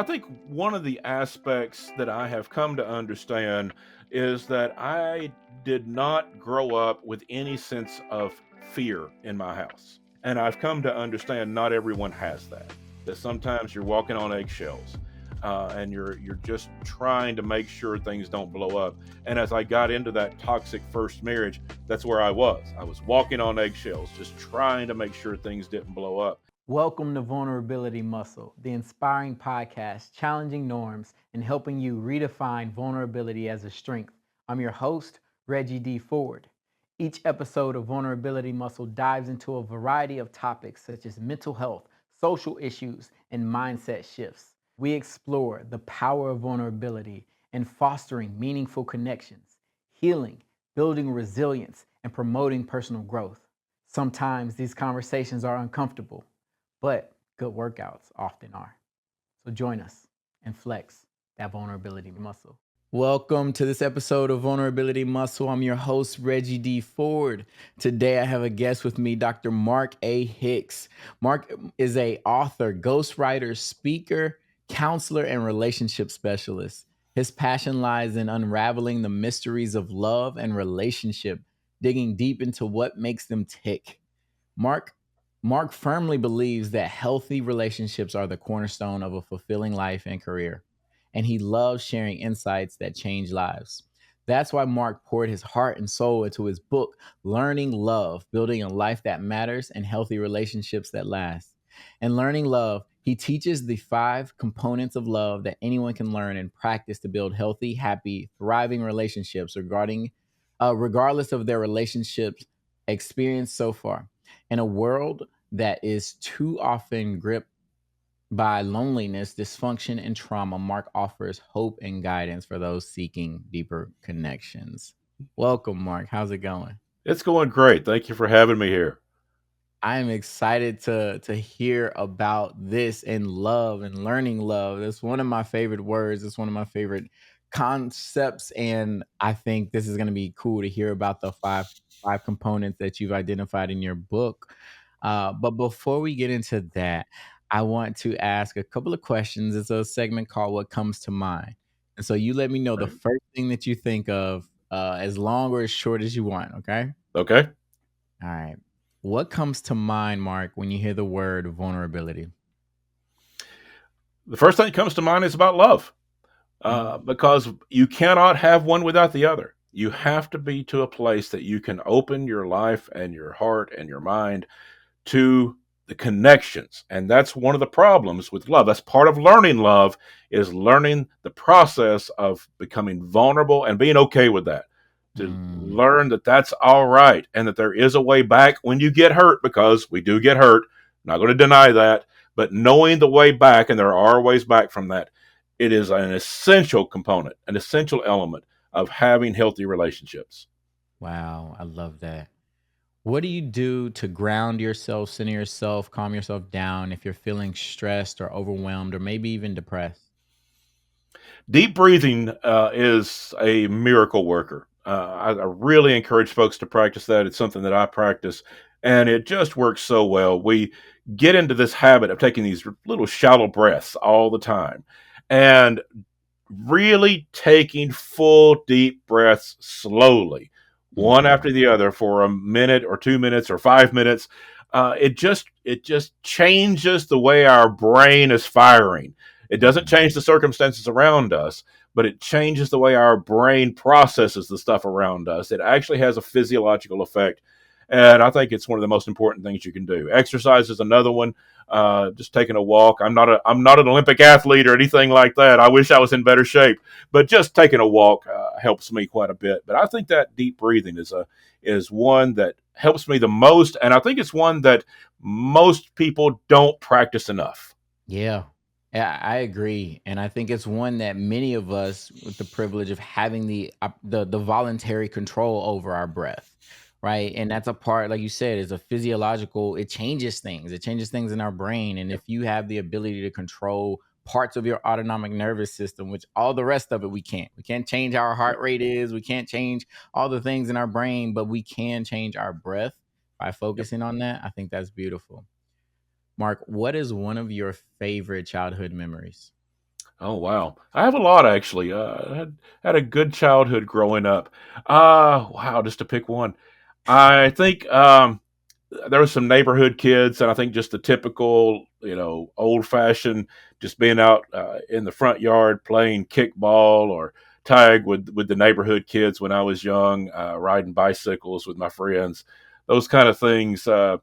I think one of the aspects that I have come to understand is that I did not grow up with any sense of fear in my house. And I've come to understand not everyone has that. That sometimes you're walking on eggshells, and you're just trying to make sure things don't blow up. And as I got into that toxic first marriage, that's where I was. I was walking on eggshells, just trying to make sure things didn't blow up. Welcome to Vulnerability Muscle, the inspiring podcast challenging norms and helping you redefine vulnerability as a strength. I'm your host, Reggie D. Ford. Each episode of Vulnerability Muscle dives into a variety of topics such as mental health, social issues, and mindset shifts. We explore the power of vulnerability in fostering meaningful connections, healing, building resilience, and promoting personal growth. Sometimes these conversations are uncomfortable, but good workouts often are. So join us and flex that vulnerability muscle. Welcome to this episode of Vulnerability Muscle. I'm your host, Reggie D. Ford. Today I have a guest with me, Dr. Mark A. Hicks. Mark is a author, ghostwriter, speaker, counselor, and relationship specialist. His passion lies in unraveling the mysteries of love and relationship, digging deep into what makes them tick. Mark Mark firmly believes that healthy relationships are the cornerstone of a fulfilling life and career, and he loves sharing insights that change lives. That's why Mark poured his heart and soul into his book, Learning Love, Building a Life That Matters and Healthy Relationships That Last. In Learning Love, he teaches the 5 components of love that anyone can learn and practice to build healthy, happy, thriving relationships regardless of their relationships experience so far. In a world that is too often gripped by loneliness, dysfunction, and trauma, Mark offers hope and guidance for those seeking deeper connections. Welcome, Mark. How's it going? It's going great. Thank you for having me here. I am excited to hear about this and love and learning love. That's one of my favorite words. It's one of my favorite concepts, and I think this is going to be cool to hear about the five components that you've identified in your book. But before we get into that, I want to ask a couple of questions. It's a segment called "What Comes to Mind," and so you let me know the Right. first thing that you think of, as long or as short as you want. Okay. Okay. All right. What comes to mind, Mark, when you hear the word vulnerability? The first thing that comes to mind is about love, Mm, because you cannot have one without the other. You have to be to a place that you can open your life and your heart and your mind to the connections. And that's one of the problems with love. That's part of learning love, is learning the process of becoming vulnerable and being okay with that. To mm, learn that that's all right and that there is a way back when you get hurt, because we do get hurt. I'm not going to deny that. But knowing the way back, and there are ways back from that, it is an essential component, an essential element of having healthy relationships. wow, I love that. What do you do to ground yourself, center yourself, calm yourself down if you're feeling stressed or overwhelmed or maybe even depressed? Deep breathing is a miracle worker. I really encourage folks to practice that. It's something that I practice, and it just works so well. We get into this habit of taking these little shallow breaths all the time, and really taking full deep breaths slowly, one Mm, after the other, for a minute or 2 minutes or 5 minutes. It just changes the way our brain is firing. It doesn't mm, change the circumstances around us, but it changes the way our brain processes the stuff around us. It actually has a physiological effect. And I think it's one of the most important things you can do. Exercise is another one. Just taking a walk. I'm not an Olympic athlete or anything like that. I wish I was in better shape, but just taking a walk helps me quite a bit. But I think that deep breathing is one that helps me the most, and I think it's one that most people don't practice enough. yeah. Yeah, I agree, and I think it's one that many of us, with the privilege of having the voluntary control over our breath, right? And that's a part, like you said, is a physiological. It changes things. It changes things in our brain, and if you have the ability to control parts of your autonomic nervous system, which all the rest of it we can't. We can't change how our heart rate is. We can't change all the things in our brain, but we can change our breath by Yep. focusing on that. I think that's beautiful. Mark, what is one of your favorite childhood memories? Oh wow, I have a lot actually. Had a good childhood growing up. Wow, just to pick one, I think there was some neighborhood kids, and I think just the typical, old fashioned, just being out in the front yard playing kickball or tag with the neighborhood kids when I was young, riding bicycles with my friends, those kind of things. You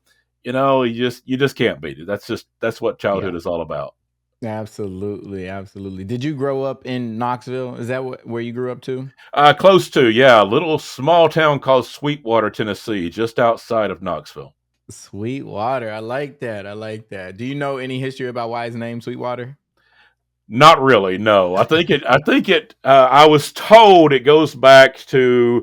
just can't beat it. That's what Yeah. childhood is all about. Absolutely, absolutely. Did you grow up in Knoxville? Is that where you grew up too? Close to, yeah, a little small town called Sweetwater, Tennessee, just outside of Knoxville. Sweetwater. I like that. I like that. Do you know any history about why it's named Sweetwater? Not really, no. I was told it goes back to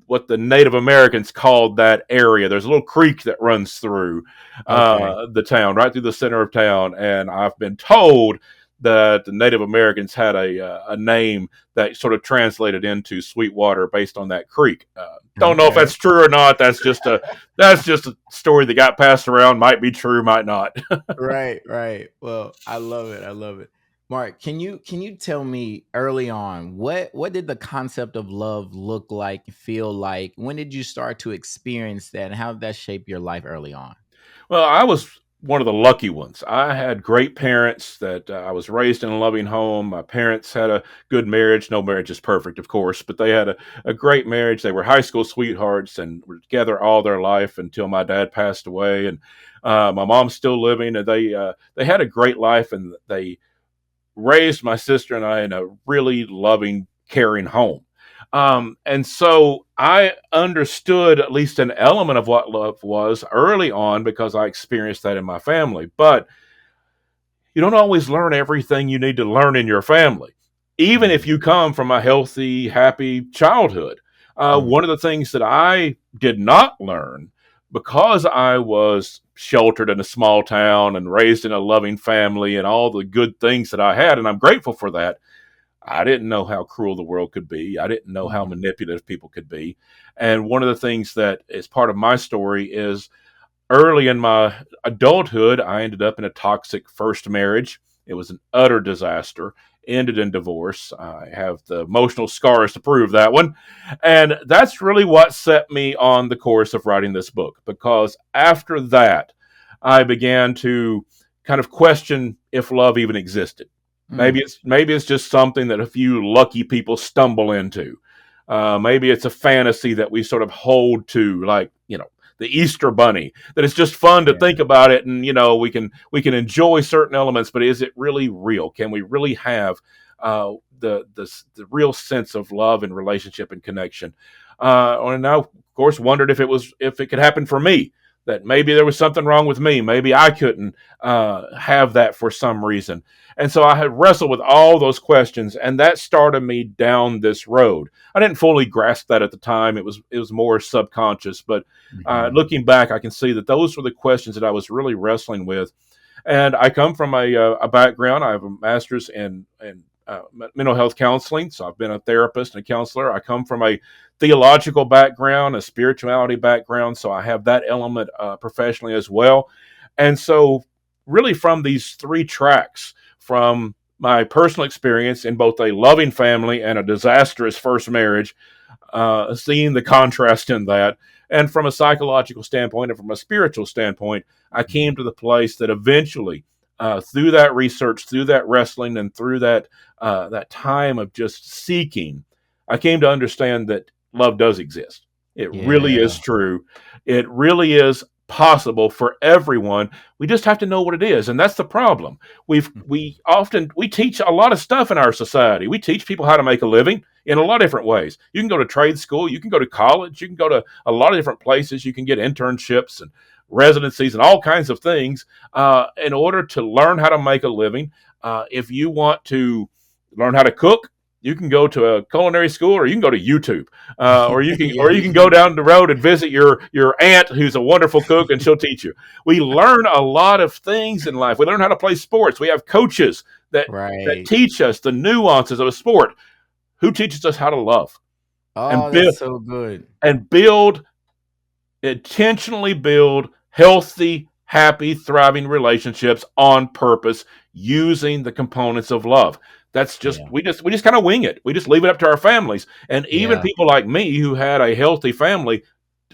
what the Native Americans called that area. There's a little creek that runs through Okay. the town, right through the center of town, and I've been told that the Native Americans had a name that sort of translated into Sweetwater based on that creek. Don't know if Okay. that's true or not. That's just a story that got passed around. Might be true, might not. Right, right. Well, I love it. I love it. Mark, can you tell me early on what did the concept of love look like, feel like? When did you start to experience that, and how did that shape your life early on? Well, I was one of the lucky ones. I had great parents that I was raised in a loving home. My parents had a good marriage. No marriage is perfect, of course, but they had a great marriage. They were high school sweethearts and were together all their life until my dad passed away. And my mom's still living, and they had a great life, and they raised my sister and I in a really loving, caring home. And so I understood at least an element of what love was early on because I experienced that in my family. But you don't always learn everything you need to learn in your family, even if Mm, you come from a healthy, happy childhood. mm, One of the things that I did not learn because I was sheltered in a small town and raised in a loving family and all the good things that I had, and I'm grateful for that. I didn't know how cruel the world could be. I didn't know how mm, manipulative people could be. And one of the things that is part of my story is early in my adulthood, I ended up in a toxic first marriage. It was an utter disaster, ended in divorce. I have the emotional scars to prove that one. And that's really what set me on the course of writing this book, because after that, I began to kind of question if love even existed. mm. Maybe it's just something that a few lucky people stumble into. Maybe it's a fantasy that we sort of hold to, like the Easter Bunny. That it's just fun to Yeah. think about it, and we can enjoy certain elements, but is it really real? Can we really have the real sense of love and relationship and connection? And I, of course, wondered if it could happen for me. That maybe there was something wrong with me. Maybe I couldn't have that for some reason. And so I had wrestled with all those questions, and that started me down this road. I didn't fully grasp that at the time. It was more subconscious, but Mhm. looking back, I can see that those were the questions that I was really wrestling with. And I come from a background. I have a master's in mental health counseling, so I've been a therapist and a counselor. I come from a theological background, a spirituality background, so I have that element professionally as well. And so, really, from these three tracks, from my personal experience in both a loving family and a disastrous first marriage, seeing the contrast in that. And from a psychological standpoint and from a spiritual standpoint, I Mhm. came to the place that eventually, through that research, through that wrestling, and through that time of just seeking, I came to understand that love does exist. It really Yeah. is true. It really is possible for everyone. We just have to know what it is, and that's the problem. Mhm. We teach a lot of stuff in our society. We teach people how to make a living in a lot of different ways. You can go to trade school, you can go to college, you can go to a lot of different places. You can get internships and residencies and all kinds of things in order to learn how to make a living. If you want to learn how to cook, you can go to a culinary school, or you can go to YouTube, or you can Yeah. or you can go down the road and visit your aunt who's a wonderful cook, and she'll teach you. We learn a lot of things in life. We learn how to play sports. We have coaches that Right. teach us the nuances of a sport. Who teaches us how to love and Oh, build that's so good. and build intentionally build healthy, happy, thriving relationships on purpose using the components of love. That's just Yeah. we just kind of wing it. We just leave it up to our families. And even Yeah. people like me who had a healthy family,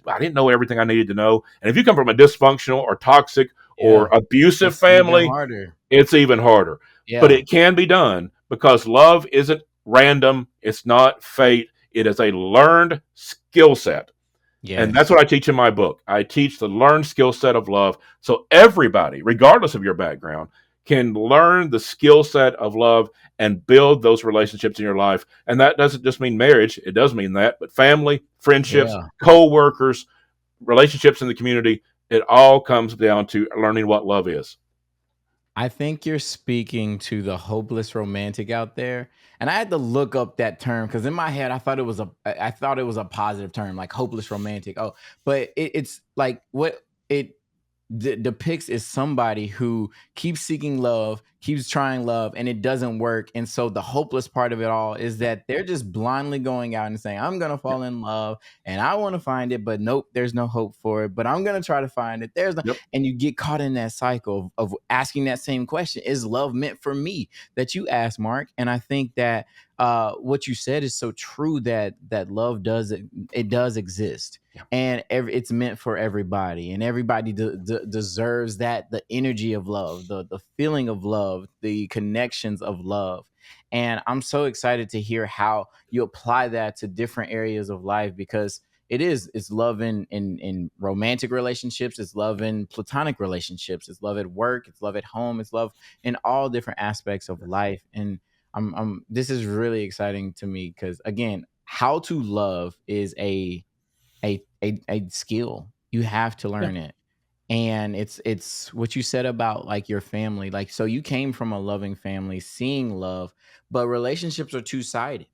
I didn't know everything I needed to know. And if you come from a dysfunctional or toxic or Yeah. abusive It's even family, harder. it's even harder. But Yeah. it can be done because love isn't random, it's not fate, it is a learned skill set. And that's what Yes. I teach in my book. I teach the learned skill set of love. So everybody, regardless of your background, can learn the skill set of love and build those relationships in your life. And that doesn't just mean marriage, it does mean that, but family, friendships, Yeah. co workers, relationships in the community, it all comes down to learning what love is. I think you're speaking to the hopeless romantic out there. And I had to look up that term because in my head I thought it was a positive term, like hopeless romantic. Oh, but it's like what it depicts is somebody who keeps seeking love, keeps trying love, and it doesn't work. And so the hopeless part of it all is Yep. that they're just blindly going out and saying, I'm gonna fall in love and I want to find it, but nope, there's no hope for it. But I'm gonna try to find it. There's no, Yep. and you get caught in that cycle of asking that same question: is love meant for me? That you asked, Mark. And I think that what you said is so true, that love it does exist, Yep. and it's meant for everybody, and everybody deserves the energy of love, the feeling of love, the connections of love. And I'm so excited to hear how you apply that to different areas of life, because it's love in romantic relationships, it's love in platonic relationships, it's love at work, it's love at home, it's love in all different aspects of life. And this is really exciting to me because, again, how to love is a skill. You have to Yeah. learn it. And it's what you said about like your family. Like, so you came from a loving family, seeing love, but relationships are two-sided,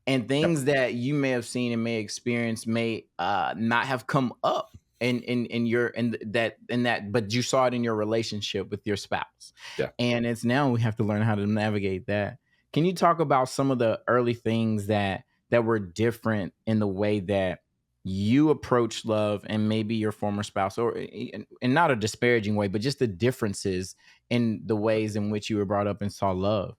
and Yep. things that you may have seen and may experience may not have come up in your in that, but you saw it in your relationship with your spouse. Yeah. And it's now we have to learn how to navigate that. Can you talk about some of the early things that were different in the way that you approach love and maybe your former spouse, or in not a disparaging way, but just the differences in the ways in which you were brought up and saw love?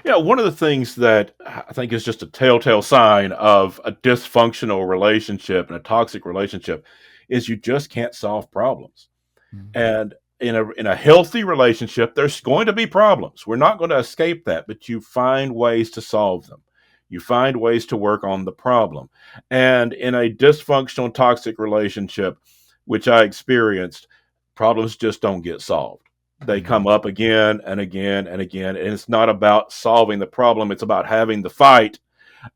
Yeah, one of the things that I think is just a telltale sign of a dysfunctional relationship and a toxic relationship is you just can't solve problems. Mhm. And in a healthy relationship, there's going to be problems. We're not going to escape that, but you find ways to solve them. You find ways to work on the problem. And in a dysfunctional, toxic relationship, which I experienced, problems just don't get solved. They come Mhm. up again and again and again. And it's not about solving the problem, it's about having the fight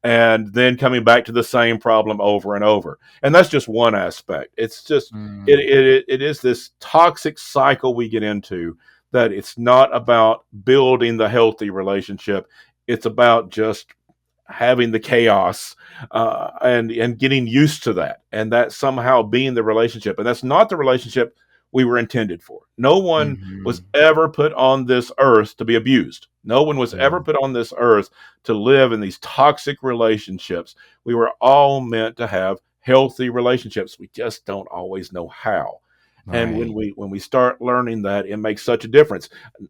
and then coming back to the same problem over and over. And that's just one aspect. It's just Mm. it is this toxic cycle we get into, that it's not about building the healthy relationship. It's about just having the chaos and getting used to that, and that somehow being the relationship, and that's not the relationship we were intended for. No one was Mhm. ever put on this earth to be abused. No one was Yeah. ever put on this earth to live in these toxic relationships. We were all meant to have healthy relationships. We just don't always know how. And when Right. we start learning that, it makes such a difference.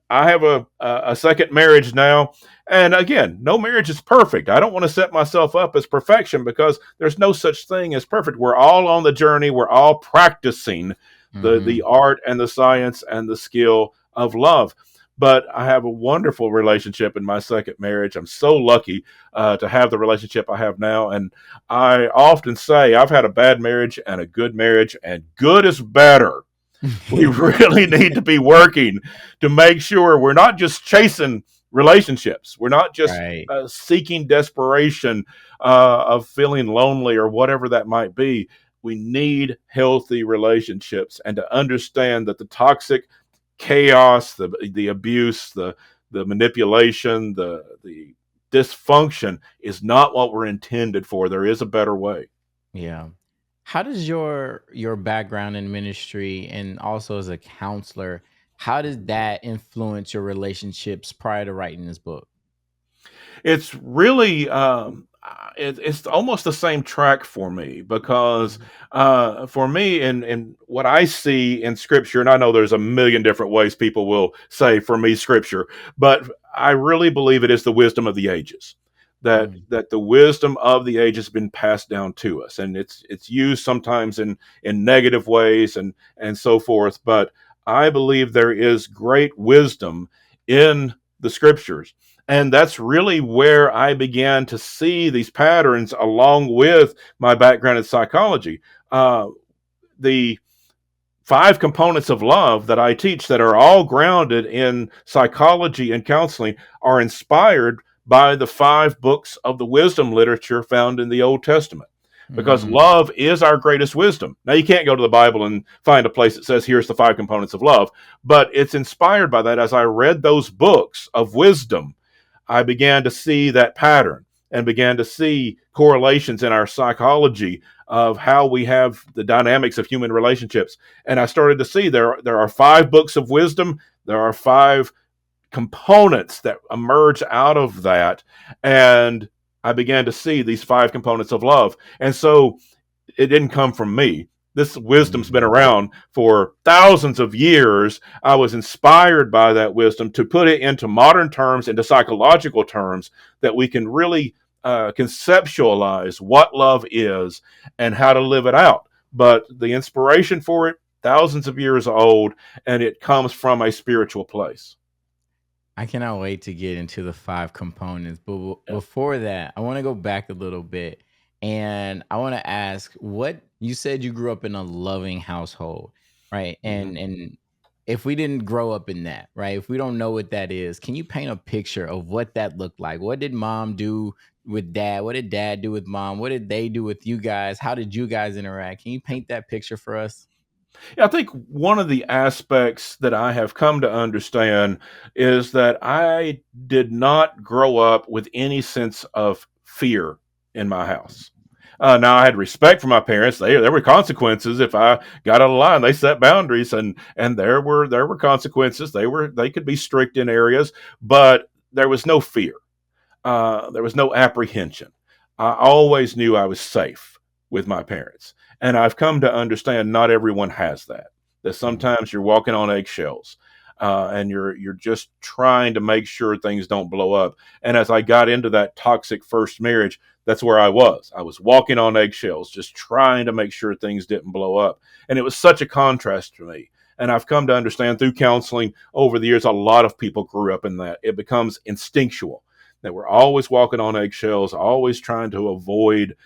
I have a second marriage now, and again, no marriage is perfect. I don't want to set myself up as perfection because there's no such thing as perfect. We're all on the journey. We're all practicing the Mhm. art and the science and the skill of love. But I have a wonderful relationship in my second marriage. I'm so lucky to have the relationship I have now. And I often say I've had a bad marriage and a good marriage, and good is better. We really need to be working to make sure we're not just chasing relationships. We're not just Right. seeking desperation of feeling lonely or whatever that might be. We need healthy relationships, and to understand that the toxic chaos, the abuse, the manipulation, the dysfunction is not what we're intended for. There is a better way. Yeah. How does your background in ministry and also as a counselor, how does that influence your relationships prior to writing this book? It's really it's almost the same track for me because for me in what I see in scripture, and I know there's a million different ways people will say for me scripture, but I really believe it is the wisdom of the ages. Mm. That the wisdom of the ages has been passed down to us, and it's used sometimes in negative ways and so forth. But I believe there is great wisdom in the scriptures, and that's really where I began to see these patterns along with my background in psychology. The five components of love that I teach, that are all grounded in psychology and counseling, are inspired by the five books of the wisdom literature found in the Old Testament. Because Mm. love is our greatest wisdom. Now, you can't go to the Bible and find a place that says, here's the five components of love, but it's inspired by that. As I read those books of wisdom, I began to see that pattern and began to see correlations in our psychology of how we have the dynamics of human relationships. And I started to see there are five books of wisdom, there are five components that emerge out of that. And I began to see these five components of love. And so it didn't come from me. This wisdom's been Mm. around for thousands of years. I was inspired by that wisdom to put it into modern terms, into psychological terms, that we can really conceptualize what love is and how to live it out. But the inspiration for it, thousands of years old, and it comes from a spiritual place. I cannot wait to get into the five components. But Yeah. before that, I want to go back a little bit and I want to ask, what you said you grew up in a loving household, right? Mm-hmm. And if we didn't grow up in that, right? If we don't know what that is, can you paint a picture of what that looked like? What did mom do with dad? What did dad do with mom? What did they do with you guys? How did you guys interact? Can you paint that picture for us? Yeah, I think one of the aspects that I have come to understand is that I did not grow up with any sense of fear in my house. Now I had respect for my parents. There were consequences if I got out of line. They set boundaries, and there were consequences. They could be strict in areas, but there was no fear. There was no apprehension. I always knew I was safe with my parents. And I've come to understand not everyone has that. That Mm. sometimes you're walking on eggshells, and you're just trying to make sure things don't blow up. And as I got into that toxic first marriage, that's where I was. I was walking on eggshells, just trying to make sure things didn't blow up. And it was such a contrast to me. And I've come to understand through counseling over the years, a lot of people grew up in that. It becomes instinctual, that we're always walking on eggshells, always trying to avoid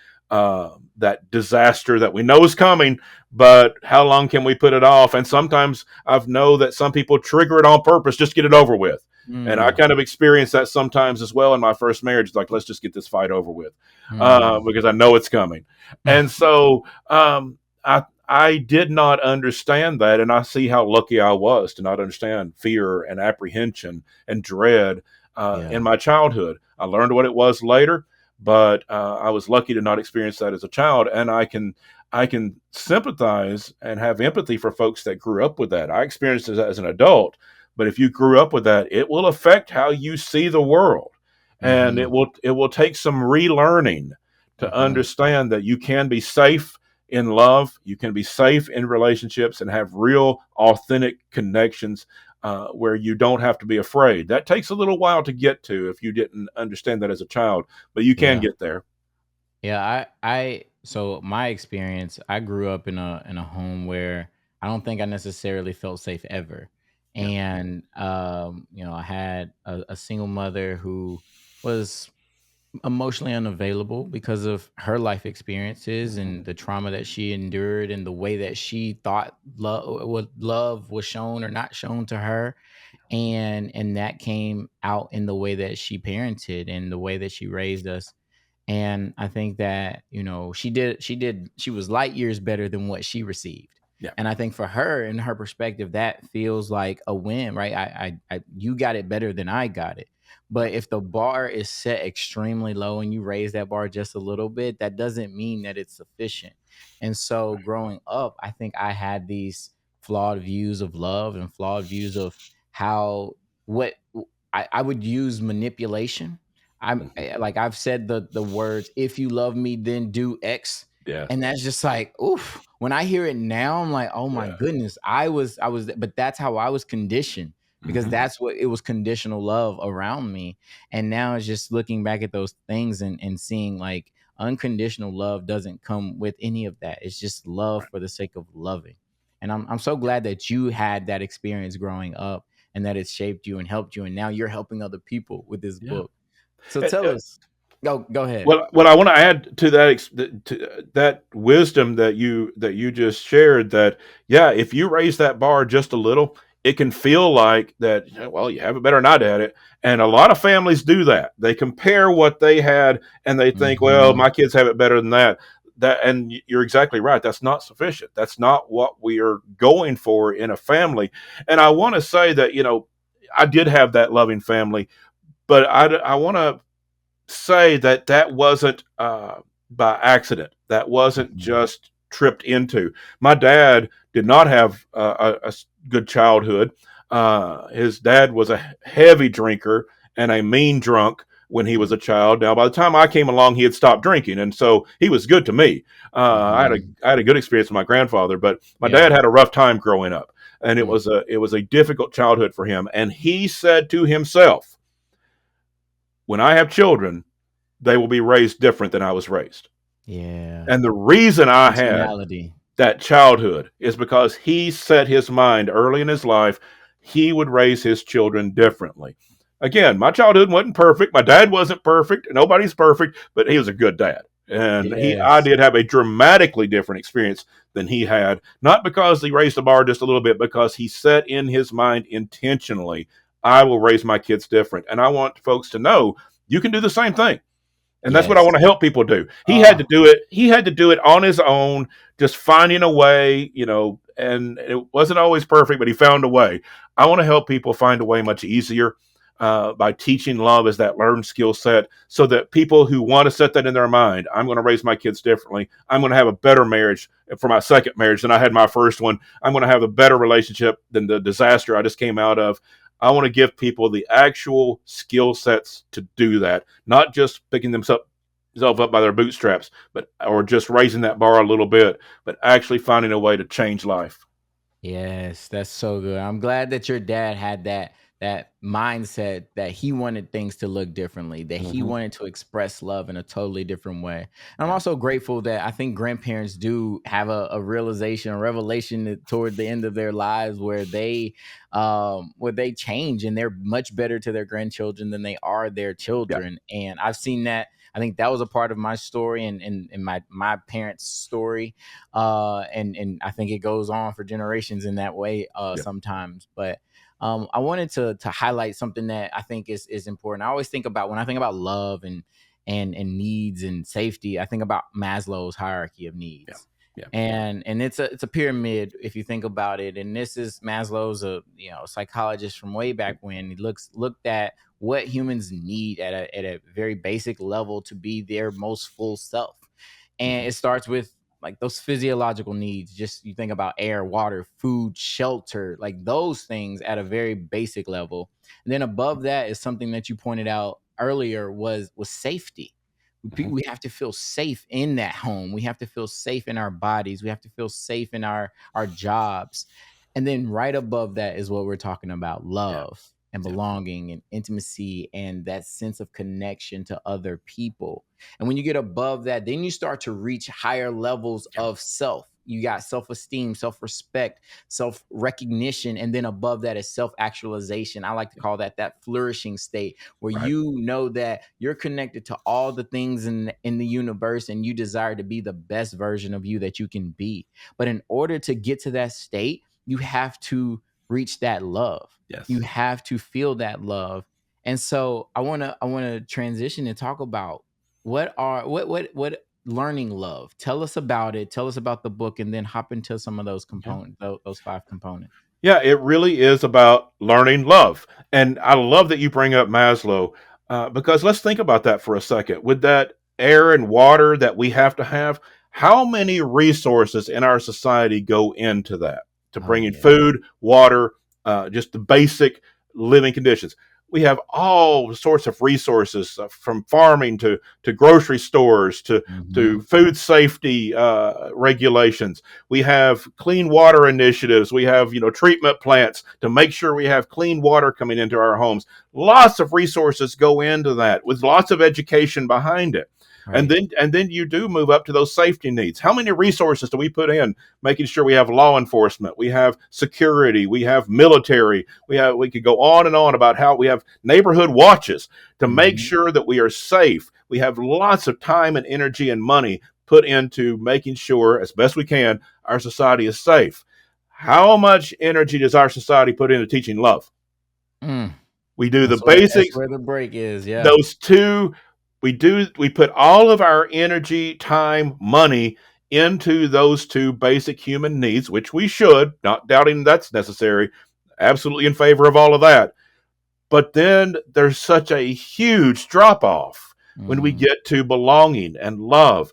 that disaster that we know is coming, but how long can we put it off? And sometimes I know that some people trigger it on purpose, just get it over with. And I Mm. kind of experienced that sometimes as well in my first marriage. It's like, let's just get this fight over with, Mm. because I know it's coming. And so I did not understand that, and I see how lucky I was to not understand fear and apprehension and dread in Yeah. my childhood. I learned what it was later, but I was lucky to not experience that as a child, and I can sympathize and have empathy for folks that grew up with that. I experienced it as an adult, but if you grew up with that, it will affect how you see the world, and Mm-hmm. it will take some relearning to Mm-hmm. understand that you can be safe in love, you can be safe in relationships, and have real, authentic connections where you don't have to be afraid. That takes a little while to get to if you didn't understand that as a child, but you can Yeah. get there. Yeah, so my experience, I grew up in a home where I don't think I necessarily felt safe ever. Yeah. And I had a single mother who was emotionally unavailable because of her life experiences and Mhm. the trauma that she endured and the way that she thought love was shown or not shown to her, and that came out in the way that she parented and the way that she raised us. And I think that, she was light years better than what she received. Yeah. And I think for her, in her perspective, that feels like a win, right? You got it better than I got it. Yeah. But if the bar is set extremely low and you raise that bar just a little bit, that doesn't mean that it's sufficient. And so growing up, I think I had these flawed views of love and flawed views of how what I would use manipulation. Mhm. like I've said the words, if you love me, then do X. Yeah. And that's just like, oof. When I hear it now, I'm like, oh my Yeah. goodness, I was, but that's how I was conditioned because Hmm. that's what it was, conditional love around me. And now it's just looking back at those things and seeing like unconditional love doesn't come with any of that. It's just love Right. for the sake of loving. And I'm so Yeah. glad that you had that experience growing up and that it shaped you and helped you. And now you're helping other people with this Yeah. book. So Uh, tell uh, us. Go ahead. what I want to add to that to that wisdom that you just shared, that yeah, if you raise that bar just a little, it can feel like that. Well, you have it better than I did it, and a lot of families do that. They compare what they had, and they think, well, Hmm. my kids have it better than that. And you're exactly right. That's not sufficient. That's not what we are going for in a family. And I want to say that I did have that loving family, but I want to say that that wasn't by accident. That wasn't Hmm. just tripped into. My dad did not have a good childhood. His dad was a heavy drinker and a mean drunk when he was a child. Now, by the time I came along, he had stopped drinking, and so he was good to me. Hmm. I had a good experience with my grandfather, but my Yeah. dad had a rough time growing up, and Mm. it was a difficult childhood for him. And he said to himself, "When I have children, they will be raised different than I was raised." Yeah. And the reason I had Intentionality. that childhood is because he set his mind early in his life he would raise his children differently. Again, my childhood wasn't perfect. My dad wasn't perfect. Nobody's perfect, but he was a good dad. And I Yes. did have a dramatically different experience than he had, not because he raised the bar just a little bit, because he set in his mind intentionally, I will raise my kids different. And I want folks to know you can do the same thing, and that's what I Yes. want to help people do. He had to Oh, do it. He had to do it on his own, just finding a way, and it wasn't always perfect, but he found a way. I want to help people find a way much easier by teaching love as that learned skill set, so that people who want to set that in their mind, I'm going to raise my kids differently. I'm going to have a better marriage for my second marriage than I had my first one. I'm going to have a better relationship than the disaster I just came out of. I want to give people the actual skill sets to do that, not just picking themselves up by their bootstraps, but or just raising that bar a little bit, but actually finding a way to change life. yes, that's so good. I'm glad that your dad had that mindset that he wanted things to look differently, that he Mm-hmm. wanted to express love in a totally different way. And I'm Yeah. also grateful that I think grandparents do have a realization, a revelation toward the end of their lives where they change and they're much better to their grandchildren than they are their Yeah. children. And I've seen that. I think that was a part of my story and my parents' story, and I think it goes on for generations in that way Yeah. sometimes. But I wanted to highlight something that I think is important. I always think about when I think about love and needs and safety. I think about Maslow's hierarchy of Yeah. needs. Yeah. And it's a pyramid if you think about it. And this is Maslow's a psychologist from way back when. He looked at what humans need at a very basic level to be their most full self. And Mm-hmm. it starts with like those physiological needs. Just you think about air, water, food, shelter, like those things at a very basic level. And then above that is something that you pointed out earlier was safety. Mm-hmm. We have to feel safe in that home. We have to feel safe in our bodies. We have to feel safe in our jobs. And then right above that is what we're talking about, Yeah. love and Yeah. belonging and intimacy and that sense of connection to other people. And when you get above that, then you start to reach higher levels Yeah. of self. You got self esteem, self respect, self recognition. And then above that is self actualization. I like to call that flourishing state where Right. you know that you're connected to all the things in the universe and you desire to be the best version of you that you can be. But in order to get to that state, you have to reach that love. You Yes. have to feel that love. And so I want to transition and talk about what learning love. Tell us about it. Tell us about the book and then hop into some of those Yeah. components, those five components. Yeah, it really is about learning love. And I love that you bring up Maslow, because let's think about that for a second. With that air and water that we have to have, how many resources in our society go into that to Oh bring in yeah. food, water, just the basic living conditions? we have all sorts of resources from farming to grocery stores to Mm-hmm. food safety regulations. We have clean water initiatives. We have treatment plants to make sure we have clean water coming into our homes. Lots of resources go into that with lots of education behind it. And Right. then you do move up to those safety needs. How many resources do we put in making sure we have law enforcement, we have security, we have military, we could go on and on about how we have neighborhood watches to make Mm-hmm. sure that we are safe. We have lots of time and energy and money put into making sure as best we can our society is safe. How much energy does our society put into teaching love? Mm. We do the That's basics. where the break is. Yeah. Those two, we put all of our energy, time, money into those two basic human needs, which we should, not doubting that's necessary, absolutely in favor of all of that. But then there's such a huge drop off when we Mm. get to belonging and love.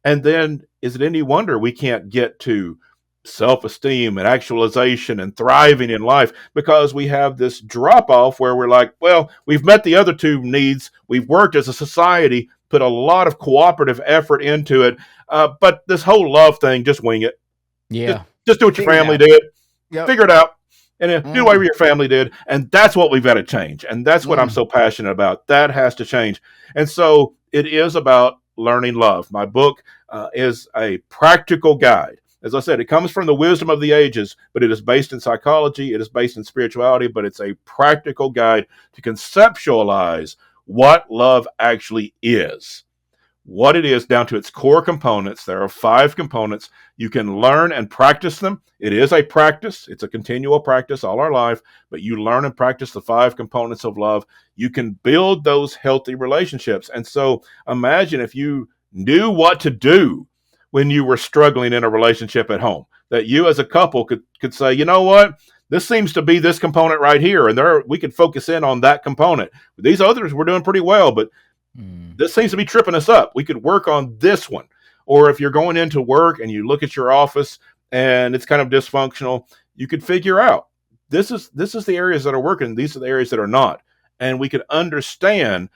And then is it any wonder we can't get to self esteem and actualization and thriving in life because we have this drop off where we're like, well, we've met the other two needs. We've worked as a society, put a lot of cooperative effort into it. But this whole love thing, just wing it. Just, Yeah. just do what your Figure it family out. did, Yep. figure it out, and do Mm. whatever your family did. And that's what we've got to change. And that's what I'm Mm. so passionate about. That has to change. And so it is about learning love. My book is a practical guide. As I said, it comes from the wisdom of the ages, but it is based in psychology, it is based in spirituality, but it's a practical guide to conceptualize what love actually is, what it is down to its core components. There are 5 components. You can learn and practice them. It is a practice, it's a continual practice all our life, but you learn and practice the 5 components of love. You can build those healthy relationships. And so imagine if you knew what to do when you were struggling in a relationship at home, that you as a couple could say, you know what? This seems to be this component right here, and there we could focus in on that component. These others we're doing pretty well, but Mm. this seems to be tripping us up. We could work on this one. Or if you're going into work and you look at your office and it's kind of dysfunctional, you could figure out this is the areas that are working, these are the areas that are not. And we could understand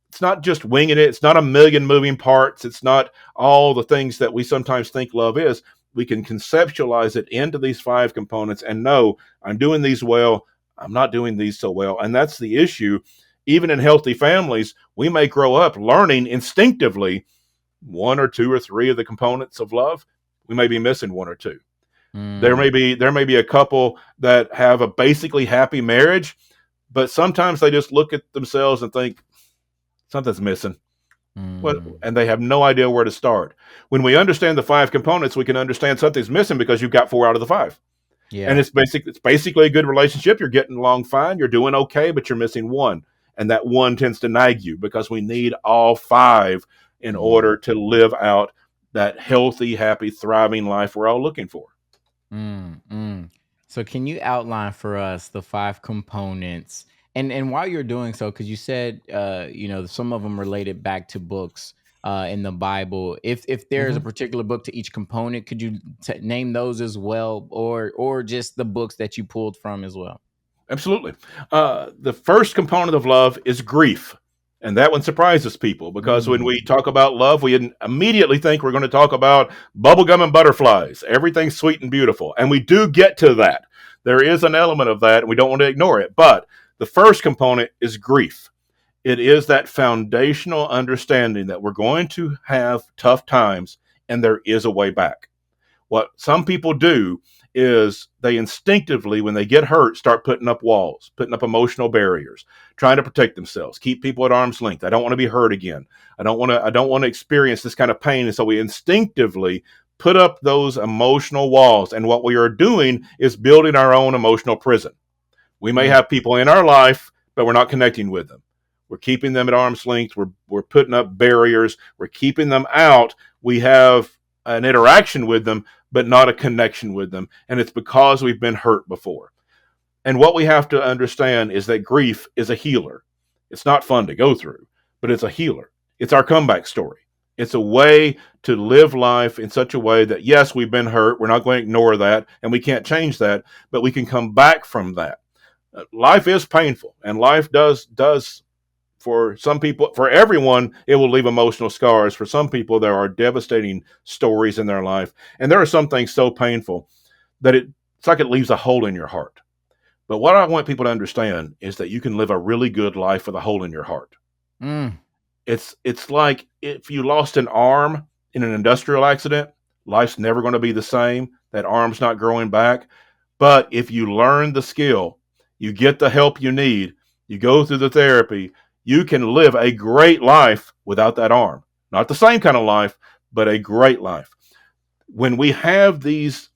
it's not just winging it, it's not a million moving parts, it's not all the things that we sometimes think love is. We can conceptualize it into these 5 components and know I'm doing these well, I'm not doing these so well. And that's the issue. Even in healthy families, we may grow up learning instinctively 1 or 2 or 3 of the components of love. We may be missing 1 or 2. There may Mm. be there may be a couple that have a basically happy marriage, but sometimes they just look at themselves and think something's missing. What? Mm. And they have no idea where to start. When we understand the 5 components, we can understand something's missing because you've got 4 out of the 5. And Yeah. it's basically a good relationship. You're getting along fine, you're doing okay, but you're missing one. And that one tends to nag you because we need all 5 in Mm. order to live out that healthy, happy, thriving life we're all looking for. Mm, mm. So can you outline for us the 5 components? And while you're doing so, because you said some of them related back to books in the Bible. If there's a Mhm. particular book to each component, could you name those as well, or just the books that you pulled from as well? Absolutely. The first component of love is grief. And that one surprises people because when we Mm. talk about love, we immediately think we're going to talk about bubblegum and butterflies, everything sweet and beautiful. And we do get to that. There is an element of that, and we don't want to ignore it. But the first component is grief. It is that foundational understanding that we're going to have tough times and there is a way back. What some people do is they instinctively, when they get hurt, start putting up walls, putting up emotional barriers, trying to protect themselves, keep people at arm's length. I don't want to be hurt again. I don't want to experience this kind of pain. And so we instinctively put up those emotional walls. And what we are doing is building our own emotional prison. We may Mm. have people in our life, but we're not connecting with them. We're keeping them at arm's length. We're putting up barriers. We're keeping them out. We have an interaction with them, but not a connection with them. And it's because we've been hurt before. And what we have to understand is that grief is a healer. It's not fun to go through, but it's a healer. It's our comeback story. It's a way to live life in such a way that, yes, we've been hurt. We're not going to ignore that, and we can't change that, but we can come back from that. Life is painful, and life does for some people, for everyone, it will leave emotional scars. For some people, there are devastating stories in their life, and there are some things so painful that it's like it leaves a hole in your heart. But what I want people to understand is that you can live a really good life with a hole in your heart. Mm. It's like if you lost an arm in an industrial accident, life's never going to be the same. That arm's not growing back. But if you learn the skill, you get the help you need, you go through the therapy, you can live a great life without that arm. Not the same kind of life, but a great life. When we have these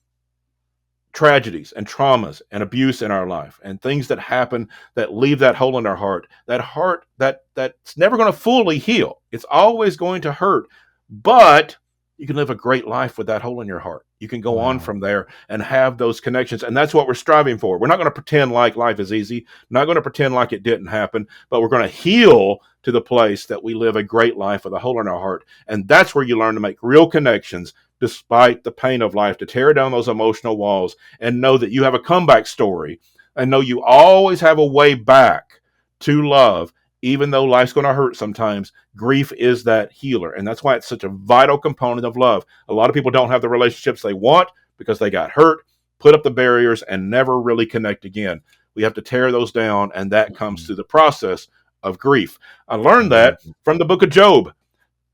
tragedies and traumas and abuse in our life and things that happen that leave that hole in our heart, that's never going to fully heal. It's always going to hurt, but you can live a great life with that hole in your heart. You can go on Wow. from there and have those connections, and that's what we're striving for. We're not going to pretend like life is easy, not going to pretend like it didn't happen, but we're going to heal to the place that we live a great life with a hole in our heart. And that's where you learn to make real connections despite the pain of life, to tear down those emotional walls and know that you have a comeback story, and know you always have a way back to love. Even though life's going to hurt sometimes, grief is that healer. And that's why it's such a vital component of love. A lot of people don't have the relationships they want because they got hurt, put up the barriers, and never really connect again. We have to tear those down, and that comes Mhm. through the process of grief. I learned that Amazing. from the book of Job.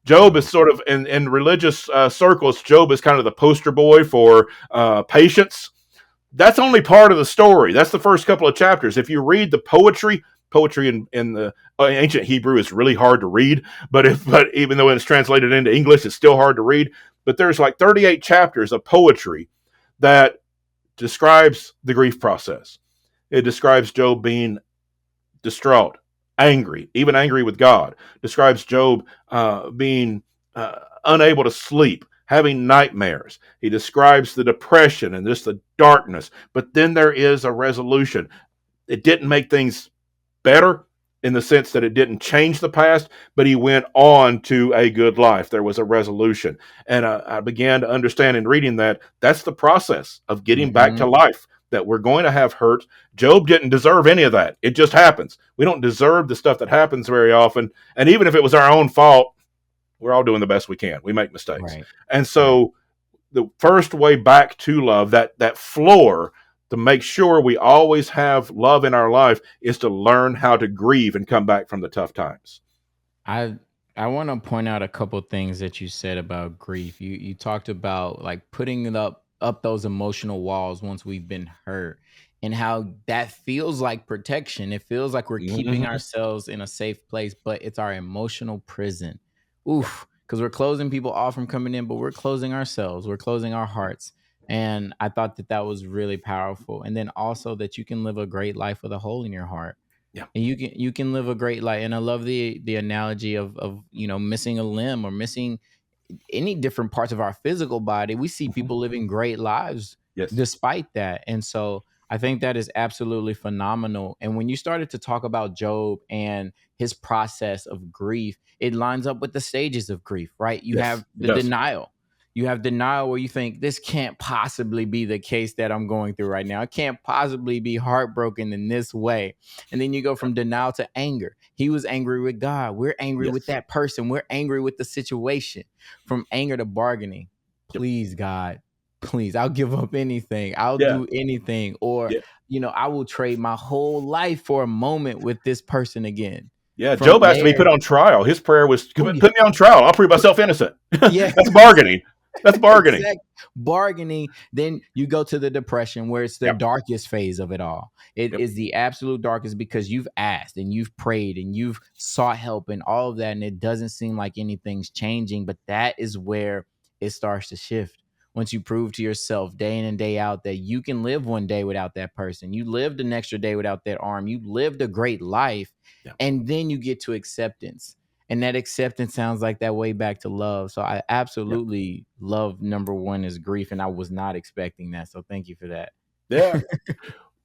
Job is Wow. sort of in religious circles. Job is kind of the poster boy for patience. That's only part of the story. That's the first couple of chapters. If you read the poetry in the ancient Hebrew is really hard to read. But even though it's translated into English, it's still hard to read. But there's like 38 chapters of poetry that describes the grief process. It describes Job being distraught, angry, even angry with God. Describes Job being unable to sleep, having nightmares. He describes the depression and just the darkness. But then there is a resolution. It didn't make things better in the sense that it didn't change the past, but he went on to a good life. There was a resolution. And I began to understand in reading that that's the process of getting back Hmm. to life, that we're going to have hurt. Job didn't deserve any of that. It just happens. We don't deserve the stuff that happens very often. And even if it was our own fault, we're all doing the best we can. We make mistakes. Right. And Right. so the first way back to love, that floor to make sure we always have love in our life, is to learn how to grieve and come back from the tough times. I I want to point out a couple things that you said about grief. You talked about like putting it up those emotional walls once we've been hurt, and how that feels like protection. It feels like we're keeping Mm-hmm. ourselves in a safe place, but it's our emotional prison. Oof, because we're closing people off from coming in, but we're closing ourselves. We're closing our hearts. And I thought that that was really powerful. And then also that you can live a great life with a hole in your heart, Yeah. and you can live a great life. And I love the analogy of missing a limb or missing any different parts of our physical body. We see Mm-hmm. people living great lives Yes. despite that. And so I think that is absolutely phenomenal. And when you started to talk about Job and his process of grief, it lines up with the stages of grief, right? You Yes. have It the does. denial. You have denial where you think this can't possibly be the case that I'm going through right now. I can't possibly be heartbroken in this way. And then you go from denial to anger. He was angry with God. We're angry with Yes. that person. We're angry with the situation. From anger to bargaining. Yep. Please, God, please, I'll give up anything. I'll Yeah. do anything. Or, Yeah. I will trade my whole life for a moment with this person again. Yeah. From Job asked to be put there, on trial. His prayer was, oh put yeah, me on trial. I'll prove myself innocent. yeah. That's bargaining. That's bargaining. Exact bargaining. Then you go to the depression where it's the Yep. darkest phase of it all. It Yep. is the absolute darkest because you've asked and you've prayed and you've sought help and all of that, and it doesn't seem like anything's changing. But that is where it starts to shift. Once you prove to yourself day in and day out that you can live one day without that person, you lived an extra day without that arm, you lived a great life, Yeah. and then you get to acceptance, and that acceptance sounds like that way back to love. So I Yeah. absolutely love number one is grief, and I was not expecting that. So thank you for that. Yeah.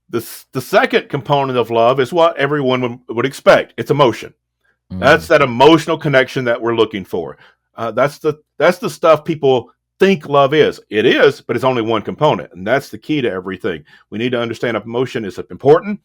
The second component of love is what everyone would expect. It's emotion. That's Mm, that emotional connection that we're looking for. That's the stuff people think love is. It is, but it's only one component, and that's the key to everything. We need to understand emotion is important,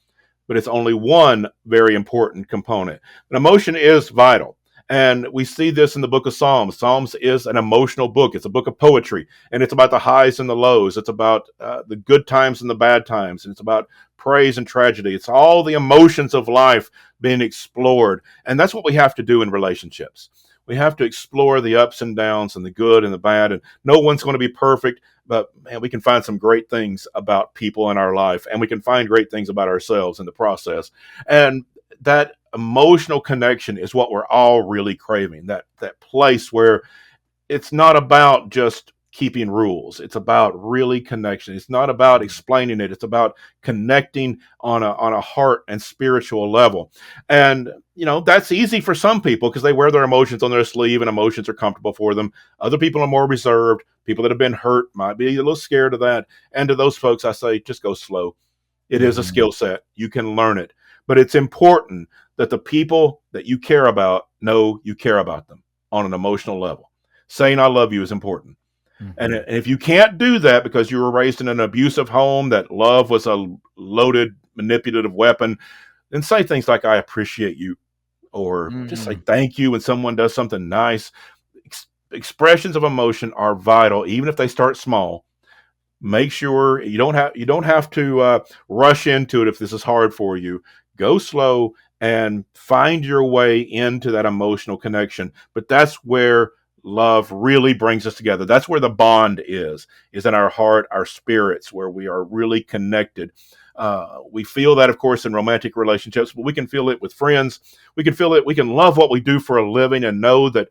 but it's only one very important component. But emotion is vital. And we see this in the book of Psalms. Psalms is an emotional book. It's a book of poetry, and it's about the highs and the lows. It's about the good times and the bad times. And it's about praise and tragedy. It's all the emotions of life being explored. And that's what we have to do in relationships. We have to explore the ups and downs and the good and the bad. And no one's going to be perfect, but man, we can find some great things about people in our life, and we can find great things about ourselves in the process. And that emotional connection is what we're all really craving. That place where it's not about just keeping rules. It's about really connection. It's not about explaining it. It's about connecting on a heart and spiritual level. And that's easy for some people because they wear their emotions on their sleeve and emotions are comfortable for them. Other people are more reserved. People that have been hurt might be a little scared of that. And to those folks, I say, just go slow. It is a Mm-hmm. skill set. You can learn it. But it's important that the people that you care about know you care about them on an emotional level. Saying I love you is important. And Mm-hmm. if you can't do that because you were raised in an abusive home that love was a loaded, manipulative weapon, then say things like, I appreciate you, or just say Mm-hmm. thank you when someone does something nice. Expressions of emotion are vital, even if they start small. Make sure you don't have to rush into it if this is hard for you. Go slow and find your way into that emotional connection. But that's where love really brings us together. That's where the bond is in our heart, our spirits, where we are really connected. We feel that, of course, in romantic relationships, but we can feel it with friends. We can feel it. We can love what we do for a living and know that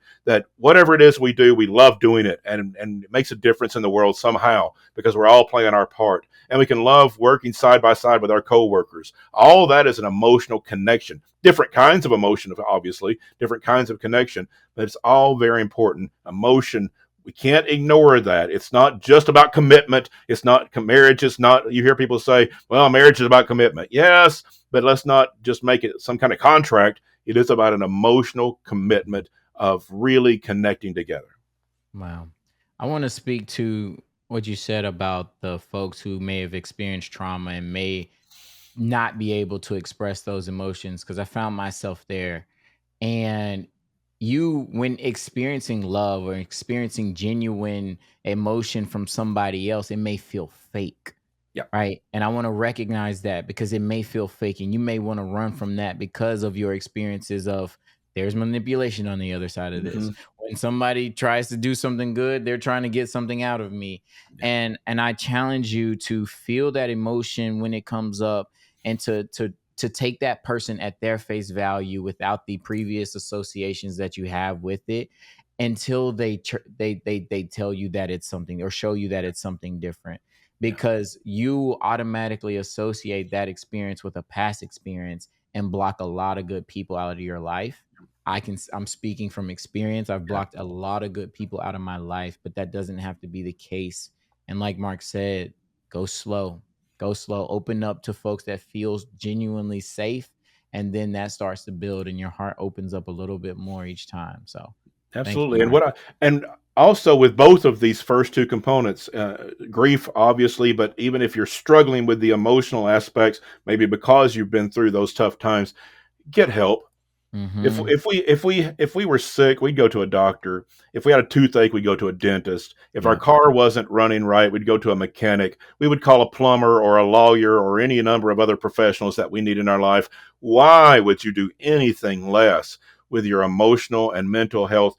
whatever it is we do, we love doing it, and it makes a difference in the world somehow because we're all playing our part. And we can love working side by side with our coworkers. All of that is an emotional connection. Different kinds of emotion, obviously, different kinds of connection, but it's all very important. Emotion, we can't ignore that. It's not just about commitment. It's not marriage. It's not, you hear people say, well, marriage is about commitment. Yes, but let's not just make it some kind of contract. It is about an emotional commitment of really connecting together. Wow. I want to speak to what you said about the folks who may have experienced trauma and may not be able to express those emotions because I found myself there. And you, when experiencing love or experiencing genuine emotion from somebody else, it may feel fake. Yeah. Right. And I want to recognize that because it may feel fake and you may want to run from that because of your experiences of there's manipulation on the other side of this. Mm-hmm. When somebody tries to do something good, they're trying to get something out of me. Yeah. And I challenge you to feel that emotion when it comes up and to take that person at their face value without the previous associations that you have with it until they tell you that it's something or show you that it's something different Yeah. because you automatically associate that experience with a past experience and block a lot of good people out of your life. I'm speaking from experience. I've Yeah. blocked a lot of good people out of my life, but that doesn't have to be the case. And like Mark said, go slow. Go slow. Open up to folks that feels genuinely safe and then that starts to build and your heart opens up a little bit more each time. So, thank you, Absolutely. Mark. And also with both of these first two components, grief, obviously, but even if you're struggling with the emotional aspects, maybe because you've been through those tough times, get help. Mhm. If we were sick, we'd go to a doctor. If we had a toothache, we'd go to a dentist. If our Yep. car wasn't running right, we'd go to a mechanic. We would call a plumber or a lawyer or any number of other professionals that we need in our life. Why would you do anything less with your emotional and mental health?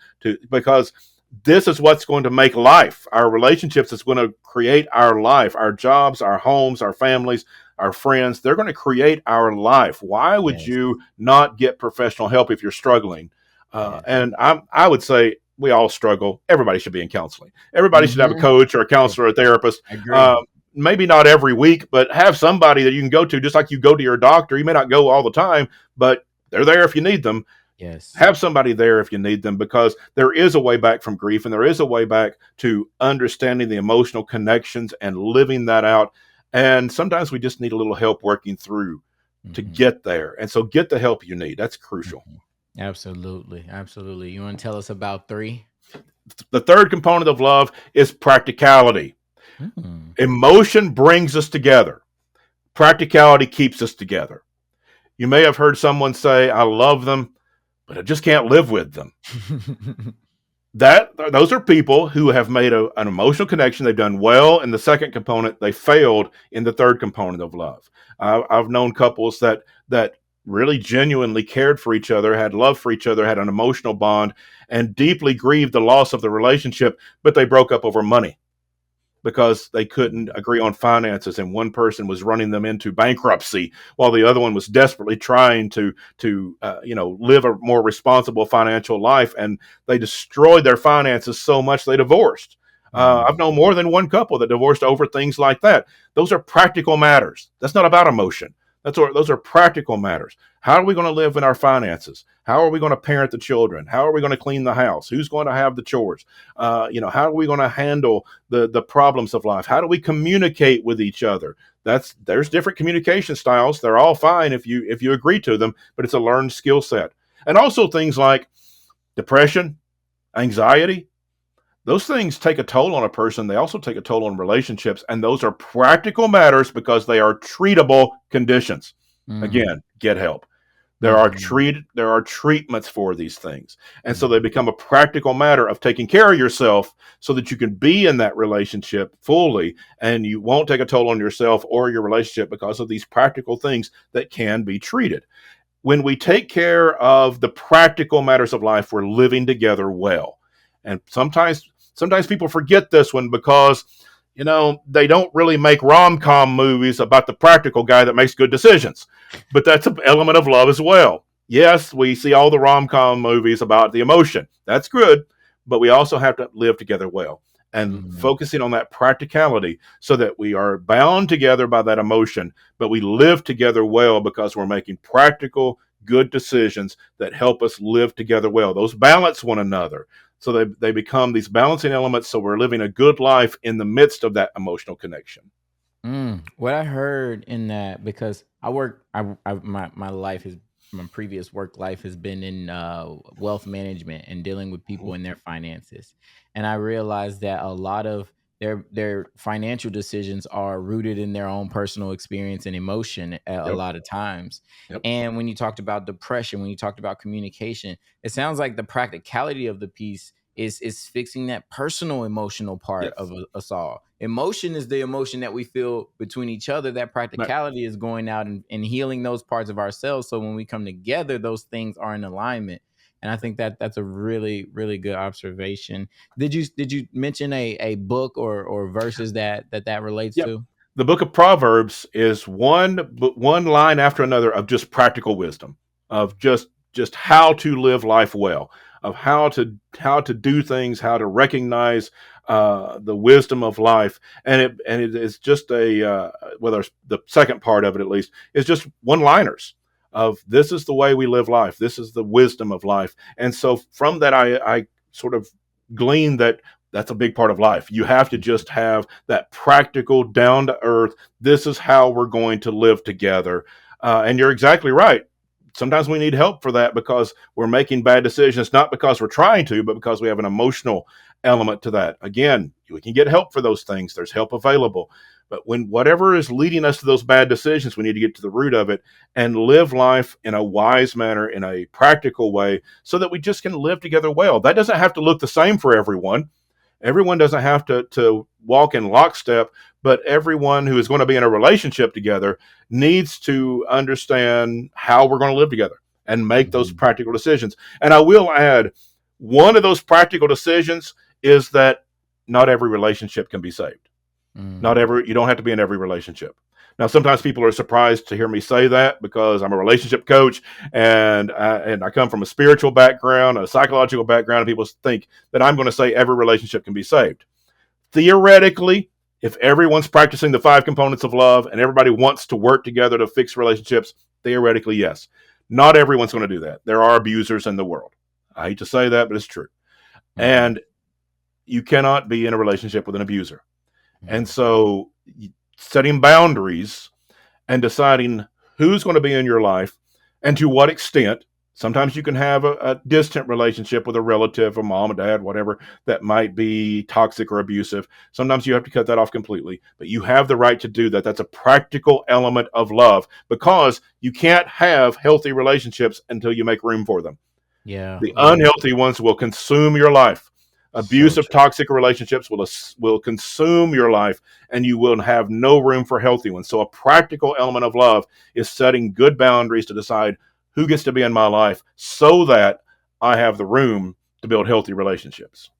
Because this is what's going to make life. Our relationships is going to create our life, our jobs, our homes, our families, our friends. They're going to create our life. Why would Yes. you not get professional help if you're struggling? Yes. And I would say we all struggle. Everybody should be in counseling. Everybody should have a Mhm. coach or a Agree. counselor or a therapist. Agree. Maybe not every week, but have somebody that you can go to, just like you go to your doctor. You may not go all the time, but they're there if you need them. Yes. Have somebody there if you need them, because there is a way back from grief, and there is a way back to understanding the emotional connections and living that out. And sometimes we just need a little help working through to Mhm. get there. And so get the help you need. That's crucial. Mhm. Absolutely. Absolutely. You want to tell us about 3? The third component of love is practicality. Mm. Emotion brings us together, practicality keeps us together. You may have heard someone say, I love them, but I just can't live with them. Those are people who have made an emotional connection. They've done well in the second component. They failed in the third component of love. I've known couples that really genuinely cared for each other, had love for each other, had an emotional bond, and deeply grieved the loss of the relationship, but they broke up over money because they couldn't agree on finances, and one person was running them into bankruptcy while the other one was desperately trying to live a more responsible financial life, and they destroyed their finances so much they divorced. I've known more than one couple that divorced over things like that. Those are practical matters. That's not about emotion. Those are practical matters. How are we going to live in our finances? How are we going to parent the children? How are we going to clean the house? Who's going to have the chores? How are we going to handle the problems of life? How do we communicate with each other? There's different communication styles. They're all fine if you agree to them, but it's a learned skill set. And also things like depression, anxiety, those things take a toll on a person. They also take a toll on relationships, and those are practical matters because they are treatable conditions. Again, get help. There are treatments for these things. And so they become a practical matter of taking care of yourself so that you can be in that relationship fully, and you won't take a toll on yourself or your relationship because of these practical things that can be treated. When we take care of the practical matters of life, we're living together well. And sometimes people forget this one because they don't really make rom-com movies about the practical guy that makes good decisions. But that's an element of love as well. Yes, we see all the rom-com movies about the emotion. That's good, but we also have to live together well. And focusing on that practicality so that we are bound together by that emotion, but we live together well because we're making practical, good decisions that help us live together well. Those balance one another. So they become these balancing elements. So we're living a good life in the midst of that emotional connection. What I heard in that, because I work, my life is, my previous work life has been in wealth management and dealing with people and their finances, and I realized that a lot of their financial decisions are rooted in their own personal experience and emotion a Yep. lot of times. Yep. And when you talked about depression, when you talked about communication, it sounds like the practicality of the piece is fixing that personal emotional part Yes. of us all. Emotion is the emotion that we feel between each other. That Right. practicality is going out and healing those parts of ourselves. So when we come together, those things are in alignment. And I think that that's a really, really good observation. Did you mention a book or verses that relates Yep. to? The book of Proverbs is one line after another of just practical wisdom, of just how to live life well, of how to do things, how to recognize the wisdom of life, and it is just whether the second part of it at least is just one liners of this is the way we live life, this is the wisdom of life, and so from that I sort of glean that that's a big part of life. You have to just have that practical, down to earth. This is how we're going to live together. And you're exactly right. Sometimes we need help for that because we're making bad decisions, not because we're trying to, but because we have an emotional element to that. Again, we can get help for those things. There's help available. But when whatever is leading us to those bad decisions, we need to get to the root of it and live life in a wise manner, in a practical way, so that we just can live together well. That doesn't have to look the same for everyone. Everyone doesn't have to walk in lockstep, but everyone who is going to be in a relationship together needs to understand how we're going to live together and make those practical decisions. And I will add, one of those practical decisions is that not every relationship can be saved. You don't have to be in every relationship. Now, sometimes people are surprised to hear me say that because I'm a relationship coach and I come from a spiritual background, a psychological background, and people think that I'm going to say every relationship can be saved. Theoretically, if everyone's practicing the 5 components of love and everybody wants to work together to fix relationships, theoretically, yes. Not everyone's going to do that. There are abusers in the world. I hate to say that, but it's true. And you cannot be in a relationship with an abuser. And so setting boundaries and deciding who's going to be in your life and to what extent. Sometimes you can have a distant relationship with a relative, a mom, a dad, whatever, that might be toxic or abusive. Sometimes you have to cut that off completely, but you have the right to do that. That's a practical element of love because you can't have healthy relationships until you make room for them. Yeah, The yeah. unhealthy ones will consume your life. So Abusive, true. toxic relationships will consume your life, and you will have no room for healthy ones. So, a practical element of love is setting good boundaries to decide who gets to be in my life, so that I have the room to build healthy relationships.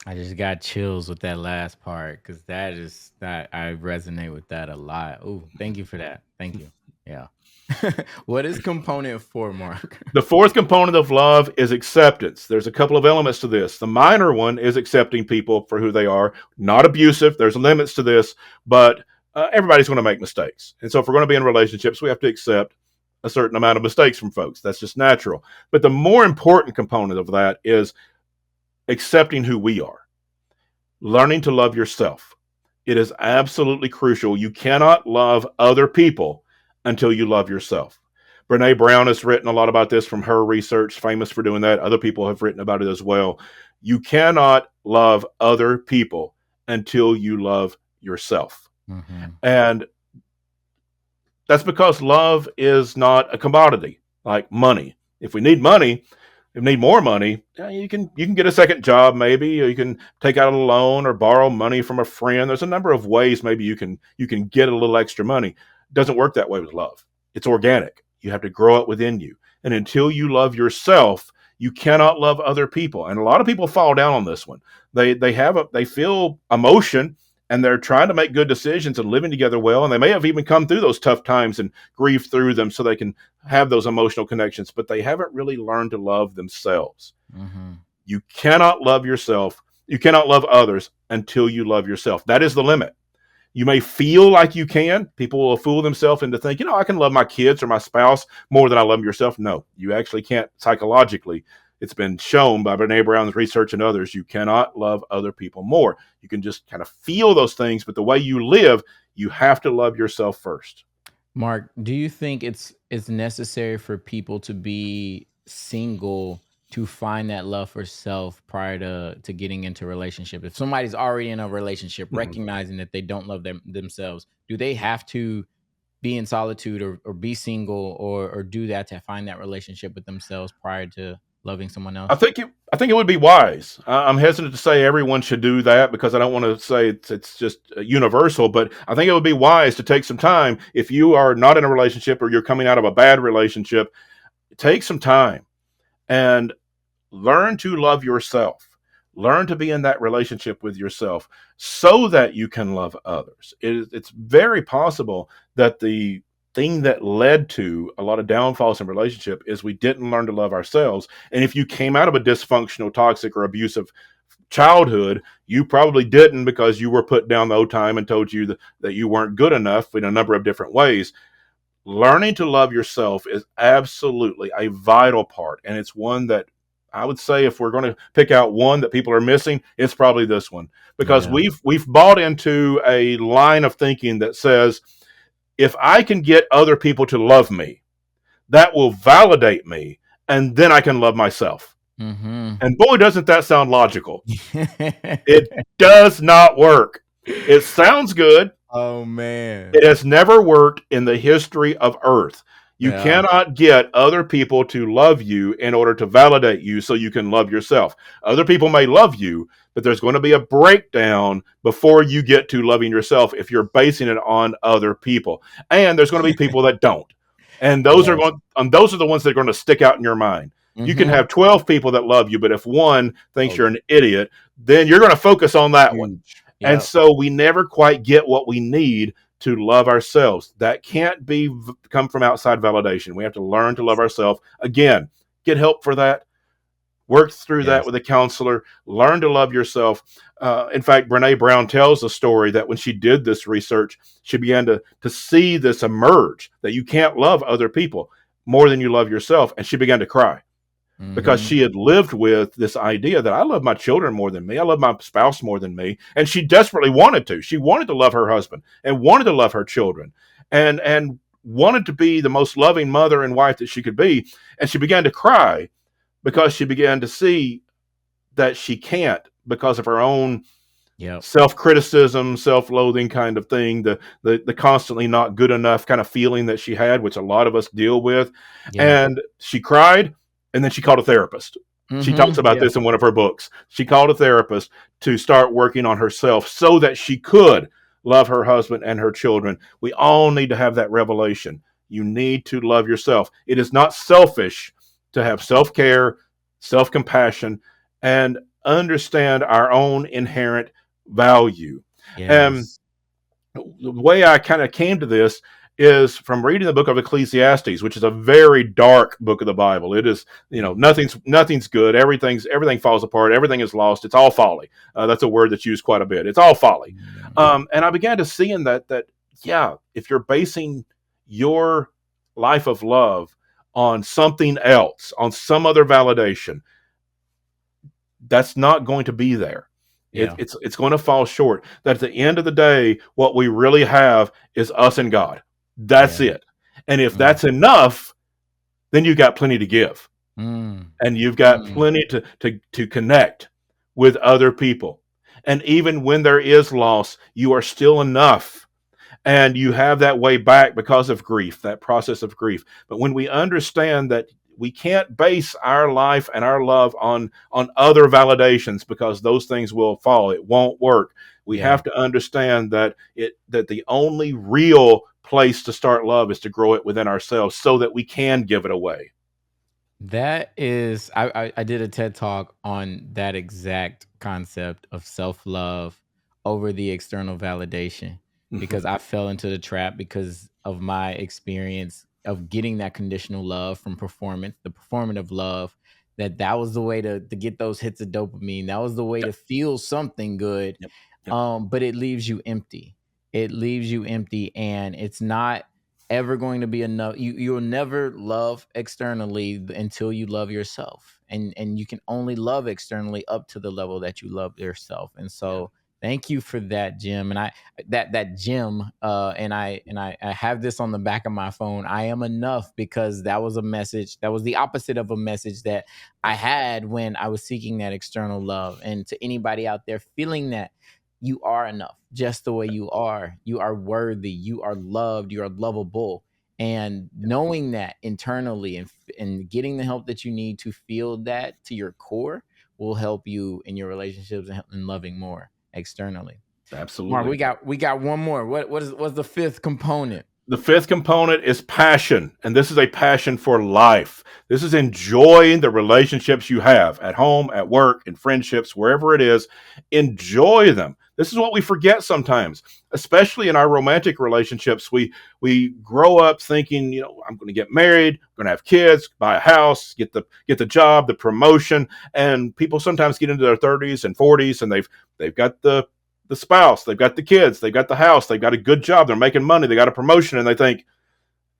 I just got chills with that last part because that is that I resonate with that a lot. Oh, thank you for that. Thank you. Yeah. What is component four, Mark? The fourth component of love is acceptance. There's a couple of elements to this. The minor one is accepting people for who they are, not abusive. There's limits to this, but everybody's going to make mistakes. And so, if we're going to be in relationships, we have to accept a certain amount of mistakes from folks. That's just natural. But the more important component of that is accepting who we are, learning to love yourself. It is absolutely crucial. You cannot love other people until you love yourself. Brene Brown has written a lot about this from her research, famous for doing that. Other people have written about it as well. You cannot love other people until you love yourself. Mm-hmm. And that's because love is not a commodity like money. If we need money, if you need more money, you can get a second job maybe, or you can take out a loan or borrow money from a friend. There's a number of ways maybe you can get a little extra money. It doesn't work that way with love. It's organic. You have to grow it within you. And until you love yourself, you cannot love other people. And a lot of people fall down on this one. They feel emotion and they're trying to make good decisions and living together well. And they may have even come through those tough times and grieve through them so they can have those emotional connections, but they haven't really learned to love themselves. Mm-hmm. You cannot love yourself. You cannot love others until you love yourself. That is the limit. You may feel like you can. People will fool themselves into thinking, I can love my kids or my spouse more than I love yourself. No, you actually can't psychologically. It's been shown by Brene Brown's research and others. You cannot love other people more. You can just kind of feel those things, but the way you live, you have to love yourself first. Mark, do you think it's necessary for people to be single to find that love for self prior to getting into a relationship? If somebody's already in a relationship, Mhm. recognizing that they don't love themselves, do they have to be in solitude or be single or do that to find that relationship with themselves prior to loving someone I else? think it. I think it would be wise. I'm hesitant to say everyone should do that because I don't want to say it's just universal. But I think it would be wise to take some time if you are not in a relationship or you're coming out of a bad relationship. Take some time and learn to love yourself. Learn to be in that relationship with yourself so that you can love others. It's very possible that the thing that led to a lot of downfalls in relationship is we didn't learn to love ourselves. And if you came out of a dysfunctional, toxic, or abusive childhood, you probably didn't because you were put down the old time and told you that you weren't good enough in a number of different ways. Learning to love yourself is absolutely a vital part. And it's one that I would say if we're going to pick out one that people are missing, it's probably this one. Because Yeah. we've bought into a line of thinking that says if I can get other people to love me, that will validate me, and then I can love myself. Mm-hmm. And boy, doesn't that sound logical. It does not work. It sounds good. Oh man. It has never worked in the history of Earth. You Yeah. cannot get other people to love you in order to validate you so you can love yourself. Other people may love you, but there's going to be a breakdown before you get to loving yourself if you're basing it on other people. And there's going to be people that don't. And Yes. those are the ones that are going to stick out in your mind. You can Mm-hmm. have 12 people that love you, but if one thinks Oh, you're an idiot, then you're going to focus on that one. huge. And Yep. so we never quite get what we need to love ourselves. That can't come from outside validation. We have to learn to love ourselves. Again, get help for that. Work through that Yes. with a counselor. Learn to love yourself. In fact, Brene Brown tells a story that when she did this research, she began to see this emerge that you can't love other people more than you love yourself. And she began to cry because Mm-hmm. she had lived with this idea that I love my children more than me. I love my spouse more than me. And she desperately wanted to. She wanted to love her husband and wanted to love her children. And wanted to be the most loving mother and wife that she could be. And she began to cry because she began to see that she can't, because of her own Yep. self-criticism, self-loathing kind of thing, the constantly not good enough kind of feeling that she had, which a lot of us deal with. Yeah. And she cried, and then she called a therapist. She talks about Yeah. this in one of her books. She called a therapist to start working on herself so that she could love her husband and her children. We all need to have that revelation. You need to love yourself. It is not selfish to have self-care, self-compassion, and understand our own inherent value. And Yes. the way I kind of came to this is from reading the book of Ecclesiastes, which is a very dark book of the Bible. It is, nothing's good. Everything falls apart. Everything is lost. It's all folly. That's a word that's used quite a bit. It's all folly. Mm. And I began to see in that yeah, if you're basing your life of love on something else, on some other validation, that's not going to be there. Yeah. It's going to fall short. That at the end of the day, what we really have is us and God. That's Yeah. it. And if Mm. that's enough, then you've got plenty to give, Mm. and you've got Mm. plenty to connect with other people. And even when there is loss, you are still enough, and you have that way back because of grief, that process of grief. But when we understand that we can't base our life and our love on other validations, because those things will fall, it won't work. We Yeah. have to understand that the only real place to start love is to grow it within ourselves so that we can give it away. That is, I did a TED talk on that exact concept of self love over the external validation, because I fell into the trap because of my experience of getting that conditional love from performance, the performative love. That was the way to get those hits of dopamine. That was the way to Yep, feel something good. yep, yep. But it leaves you empty. It leaves you empty, and it's not ever going to be enough. You'll never love externally until you love yourself, and you can only love externally up to the level that you love yourself. And Yeah, so thank you for that, Jim. And I that Jim, and I have this on the back of my phone. I am enough, because that was a message, that was the opposite of a message that I had when I was seeking that external love. And to anybody out there feeling that, you are enough just the way you are. You are worthy. You are loved. You are lovable. And knowing that internally, and getting the help that you need to feel that to your core, will help you in your relationships and loving more externally. Mark, absolutely. we got one more. What's the fifth component? The fifth component is passion, and this is a passion for life. This is enjoying the relationships you have at home, at work, in friendships, wherever it is. Enjoy them. This is what we forget sometimes, especially in our romantic relationships. We grow up thinking, I'm going to get married, I'm going to have kids, buy a house, get the job, the promotion, and people sometimes get into their 30s and 40s, and they've got the spouse, they've got the kids, they've got the house, they've got a good job, they're making money, they got a promotion, and they think,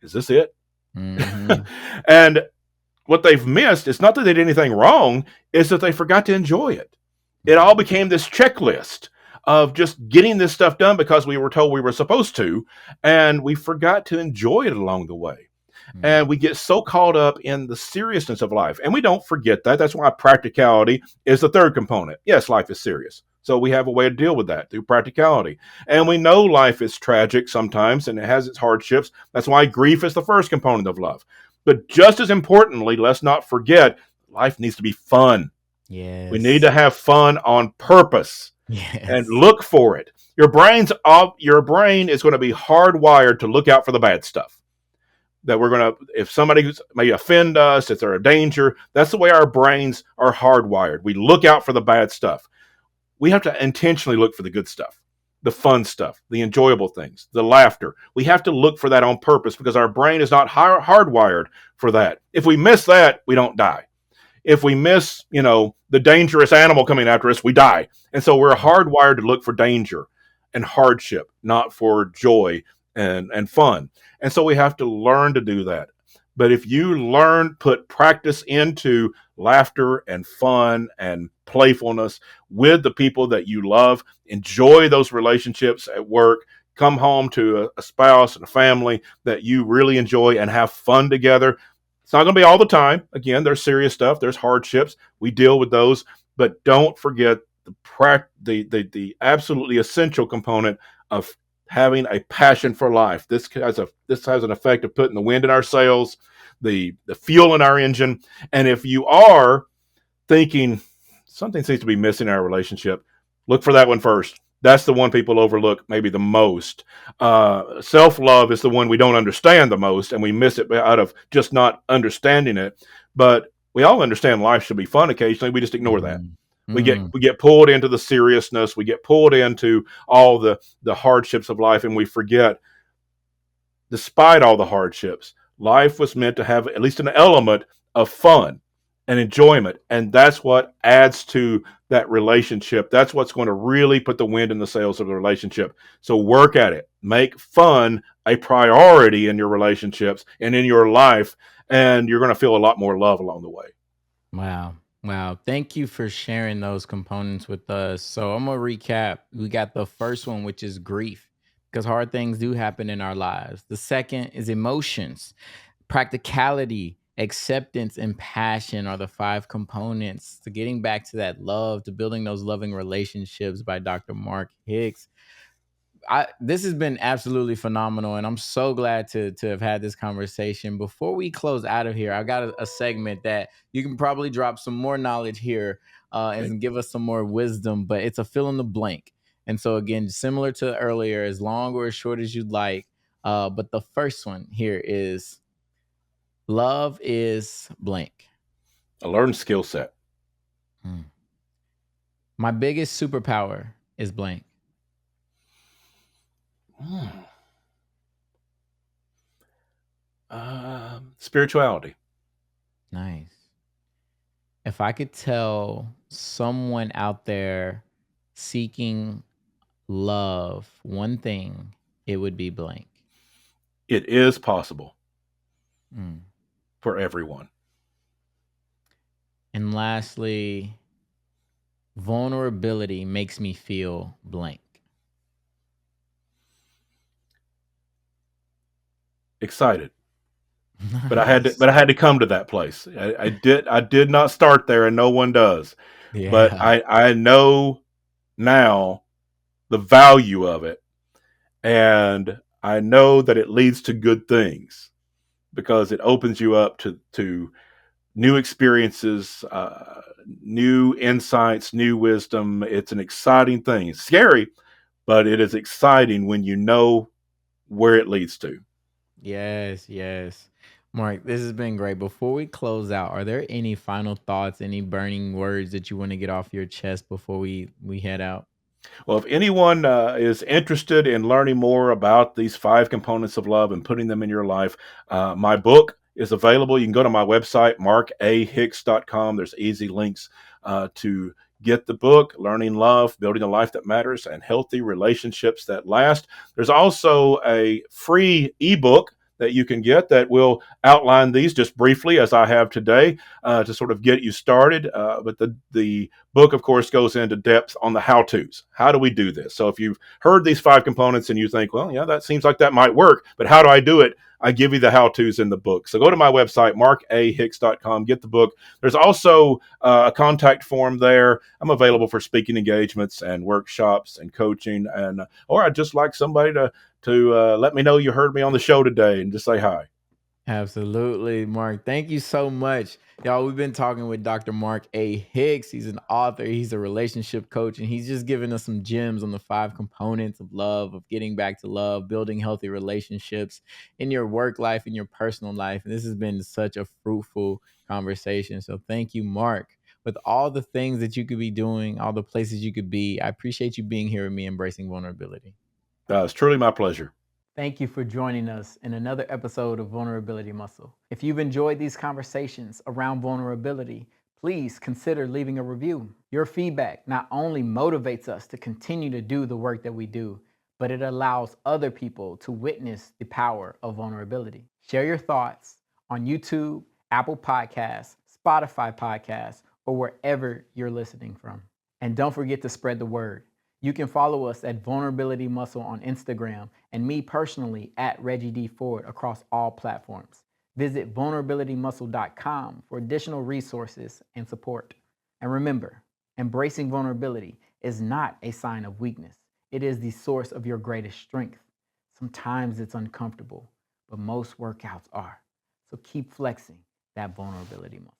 is this it? Mm-hmm. And what they've missed is not that they did anything wrong, is that they forgot to enjoy it. It all became this checklist of just getting this stuff done because we were told we were supposed to, and we forgot to enjoy it along the way. And we get so caught up in the seriousness of life. And we don't forget that. That's why practicality is the third component. Yes, life is serious. So we have a way to deal with that through practicality. And we know life is tragic sometimes and it has its hardships. That's why grief is the first component of love. But just as importantly, let's not forget, life needs to be fun. We need Yes. to have fun on purpose and Yes. look for it. Your brain is going to be hardwired to look out for the bad stuff. That we're going to, if somebody may offend us, if they're a danger, that's the way our brains are hardwired. We look out for the bad stuff. We have to intentionally look for the good stuff, the fun stuff, the enjoyable things, the laughter. We have to look for that on purpose because our brain is not hardwired for that. If we miss that, we don't die. If we miss, the dangerous animal coming after us, we die. And so we're hardwired to look for danger and hardship, not for joy and fun. And so we have to learn to do that. But if you put practice into laughter and fun and playfulness with the people that you love, enjoy those relationships at work, come home to a spouse and a family that you really enjoy and have fun together. It's not going to be all the time. Again, there's serious stuff, there's hardships. We deal with those, but don't forget the absolutely essential component of having a passion for life. This has an effect of putting the wind in our sails, the fuel in our engine. And if you are thinking something seems to be missing in our relationship, look for that one first. That's the one people overlook maybe the most. Self love is the one we don't understand the most, and we miss it out of just not understanding it. But we all understand life should be fun occasionally. We just ignore that. Mm. We get Mm. we get pulled into the seriousness. We get pulled into all the hardships of life, and we forget, despite all the hardships, life was meant to have at least an element of fun and enjoyment. And that's what adds to that relationship. That's what's going to really put the wind in the sails of the relationship. So work at it. Make fun a priority in your relationships and in your life. And you're going to feel a lot more love along the way. Wow. Wow. Thank you for sharing those components with us. So I'm going to recap. We got the first one, which is grief, because hard things do happen in our lives. The second is emotions. Practicality, acceptance, and passion are the five components to getting back to that love, to building those loving relationships by Dr. Mark Hicks. This has been absolutely phenomenal, and I'm so glad to have had this conversation. Before we close out of here, I got a segment that you can probably drop some more knowledge here Okay. and give us some more wisdom, but it's a fill in the blank. And so again, similar to earlier, as long or as short as you'd like. But the first one here is love is blank. A learned skill set. Hmm. My biggest superpower is blank. Hmm. Spirituality. Nice. If I could tell someone out there seeking love one thing, it would be blank. It is possible Mm. for everyone. And lastly, vulnerability makes me feel blank. Excited. But Nice. I had to come to that place. I did not start there, and no one does. But Yeah. I know now the value of it, and I know that it leads to good things because it opens you up to new experiences, new insights, new wisdom. It's an exciting thing. It's scary, but it is exciting when you know where it leads to. Yes, yes. Mark, this has been great. Before we close out, are there any final thoughts, any burning words that you want to get off your chest before we head out? Well, if anyone is interested in learning more about these five components of love and putting them in your life, my book is available. You can go to my website, markahicks.com. There's easy links to get the book, Learning Love, Building a Life That Matters, and Healthy Relationships That Last. There's also a free ebook that you can get that will outline these just briefly as I have today to sort of get you started. But the book, of course, goes into depth on the how to's. How do we do this? So if you've heard these five components and you think, well, yeah, that seems like that might work, but how do I do it? I give you the how to's in the book. So go to my website, markahicks.com, get the book. There's also a contact form there. I'm available for speaking engagements and workshops and coaching. Or I'd just like somebody to let me know you heard me on the show today and just say hi. Absolutely, Mark. Thank you so much. Y'all, we've been talking with Dr. Mark A. Hicks. He's an author, he's a relationship coach, and he's just giving us some gems on the five components of love, of getting back to love, building healthy relationships in your work life, in your personal life. And this has been such a fruitful conversation. So thank you, Mark. With all the things that you could be doing, all the places you could be, I appreciate you being here with me, embracing vulnerability. It's truly my pleasure. Thank you for joining us in another episode of Vulnerability Muscle. If you've enjoyed these conversations around vulnerability, please consider leaving a review. Your feedback not only motivates us to continue to do the work that we do, but it allows other people to witness the power of vulnerability. Share your thoughts on YouTube, Apple Podcasts, Spotify Podcasts, or wherever you're listening from. And don't forget to spread the word. You can follow us at Vulnerability Muscle on Instagram and me personally at Reggie D Ford across all platforms. Visit vulnerabilitymuscle.com for additional resources and support. And remember, embracing vulnerability is not a sign of weakness. It is the source of your greatest strength. Sometimes it's uncomfortable, but most workouts are. So keep flexing that vulnerability muscle.